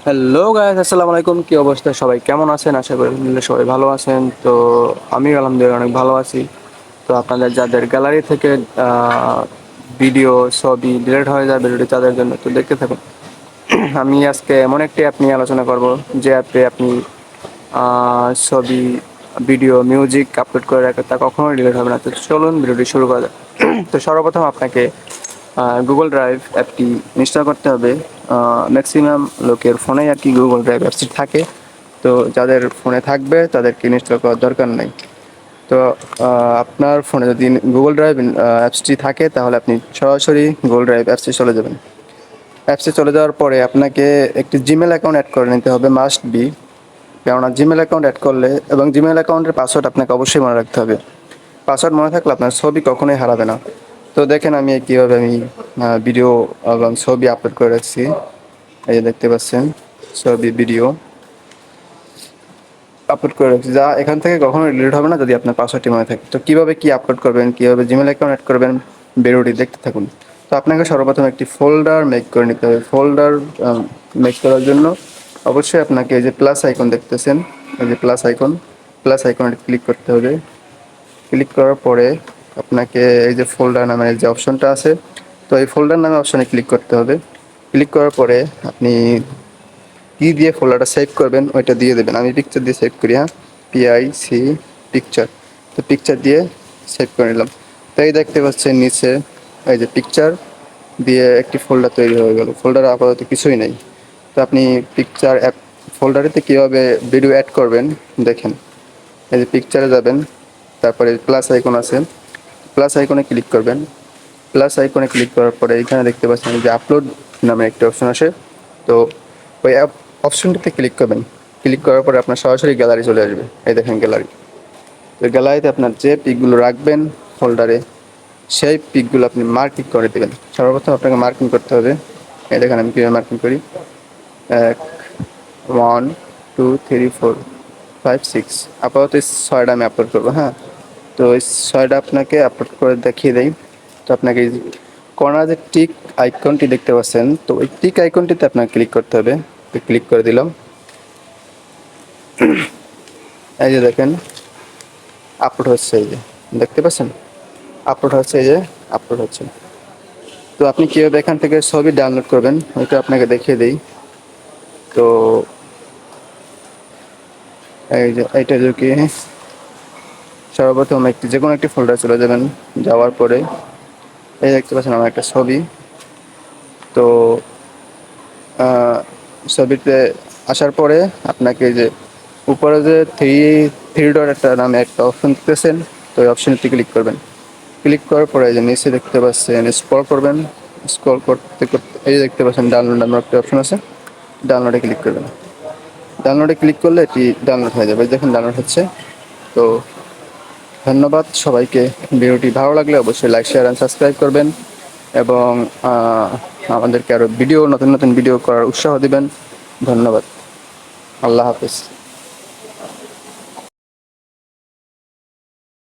Hello guys, আসসালামু আলাইকুম। কি অবস্থা? সবাই কেমন আছেন? আশা করি আলহামদুলিল্লাহ সবাই ভালো আছেন। তো আমি আলহামদুলিল্লাহ অনেক ভালো আছি। তো আপনাদের যাদের গ্যালারি থেকে ভিডিও ছবি ডিলিট হয়ে যায় ভিডিওটি, তাদের জন্য তো দেখতে থাকুন। আমি আজকে এমন একটি অ্যাপ নিয়ে আলোচনা করব, যে অ্যাপে আপনি ছবি, ভিডিও, মিউজিক আপলোড করে রাখেন, তা কখনোই ডিলিট হবে না। তো চলুন ভিডিওটি শুরু করা যাক। তো সর্বপ্রথম আপনাকে গুগল ড্রাইভ অ্যাপটি ইনস্টল করতে হবে। ম্যাক্সিমাম লোকের ফোনেই আর কি গুগল ড্রাইভ অ্যাপসটি থাকে। তো যাদের ফোনে থাকবে তাদেরকে ইনস্টল করার দরকার নেই। তো আপনার ফোনে যদি গুগল ড্রাইভ অ্যাপসটি থাকে, তাহলে আপনি সরাসরি গুগল ড্রাইভ অ্যাপসে চলে যাবেন। অ্যাপসে চলে যাওয়ার পরে আপনাকে একটি জিমেল অ্যাকাউন্ট অ্যাড করে নিতে হবে, মাস্ট বি। কেননা জিমেল অ্যাকাউন্ট অ্যাড করলে, এবং জিমেল অ্যাকাউন্টের পাসওয়ার্ড আপনাকে অবশ্যই মনে রাখতে হবে। পাসওয়ার্ড মনে থাকলে আপনার ছবি কখনোই হারাবে না। তো দেখেন আমি কীভাবে ভিডিও এবং ছবি আপলোড করে রাখছি। এই যে দেখতে পাচ্ছেন, ছবি ভিডিও আপলোড করে রাখছি, যা এখান থেকে কখনো ডিলিট হবে না যদি আপনার পাসওয়ার্ডটি মনে থাকে। তো কীভাবে কী আপলোড করবেন, কীভাবে জিমেল অ্যাকাউন্ট অ্যাড করবেন, ভিডিওটি দেখতে থাকুন। তো আপনাকে সর্বপ্রথম একটি ফোল্ডার মেক করে নিতে হবে। ফোল্ডার মেক করার জন্য অবশ্যই আপনাকে এই যে প্লাস আইকন দেখতেছেন, এই যে প্লাস আইকনে ক্লিক করতে হবে। ক্লিক করার পরে আপনাকে এই যে ফোল্ডার নামের যে অপশনটা আছে, তো এই ফোল্ডার নামে অপশনে ক্লিক করতে হবে। ক্লিক করার পরে আপনি কি দিয়ে ফোল্ডারটা সেভ করবেন ওইটা দিয়ে দেবেন। আমি পিকচার দিয়ে সেভ করি, হ্যাঁ, PIC পিকচার। তো পিকচার দিয়ে সেভ করে নিলাম। তো এই দেখতে পাচ্ছেন নিচে এই যে পিকচার দিয়ে একটি ফোল্ডার তৈরি হয়ে গেল। ফোল্ডারে আপাতত কিছুই নেই। তো আপনি পিকচার অ্যাপ ফোল্ডারেতে কীভাবে ভিডিও অ্যাড করবেন দেখেন। এই যে পিকচারে যাবেন, তারপরে প্লাস আইকন আছে, প্লাস আইকনে ক্লিক করবেন। প্লাস আইকনে ক্লিক করার পরে এখানে দেখতে পাচ্ছেন যে আপলোড নামে একটি অপশন আসে। তো ওই অপশনটিতে ক্লিক করবেন। ক্লিক করার পরে আপনার সরাসরি গ্যালারি চলে আসবে। এই দেখেন গ্যালারি। তো গ্যালারিতে আপনার যে পিকগুলো রাখবেন ফোল্ডারে, সেই পিকগুলো আপনি মার্কিং করে দেবেন। সর্বপ্রথম আপনাকে মার্কিং করতে হবে। এই দেখেন আমি কীভাবে মার্কিং করি। 1 1 2 3 4 5 6, আপাতত 6টা আমি আপলোড করবো, হ্যাঁ। তো এই 6টা আপনাকে আপলোড করে দেখিয়ে দেই। তো আপনাকে কর্নার যে টিক আইকনটি দেখতে পাচ্ছেন, তো ওই টিক আইকনটিতে আপনাকে ক্লিক করতে হবে। তো ক্লিক করে দিলাম। এই যে দেখেন আপলোড হচ্ছে, এই যে দেখতে পাচ্ছেন আপলোড হচ্ছে, এই যে আপলোড হচ্ছে। তো আপনি কীভাবে এখান থেকে ছবি ডাউনলোড করবেন ওইটা আপনাকে দেখিয়ে দিই। তো এই যে এইটা কি, সর্বপ্রথম যে কোনো একটি ফোল্ডার চলে যাবেন। যাওয়ার পরে এই দেখতে পাচ্ছেন আমার একটা ছবি। তো ছবিতে আসার পরে আপনাকে যে উপরে যে থ্রি ডট একটা নামে একটা অপশন দেখতেছেন, তো ওই অপশনটি ক্লিক করবেন। ক্লিক করার পরে যে নিচে দেখতে পাচ্ছেন স্ক্রল করবেন। স্ক্রল করতে করতে এই দেখতে পাচ্ছেন ডাউনলোড নামের একটা অপশন আছে, ডাউনলোডে ক্লিক করবেন। ডাউনলোডে ক্লিক করলে এটি ডাউনলোড হয়ে যাবে। দেখুন ডাউনলোড হচ্ছে। তো ধন্যবাদ সবাইকে। ভিডিওটি ভালো লাগলে অবশ্যই লাইক, শেয়ার অ্যান্ড সাবস্ক্রাইব করবেন, এবং আমাদেরকে আরও নতুন নতুন ভিডিও করার উৎসাহ দিবেন। ধন্যবাদ। আল্লাহ হাফেজ।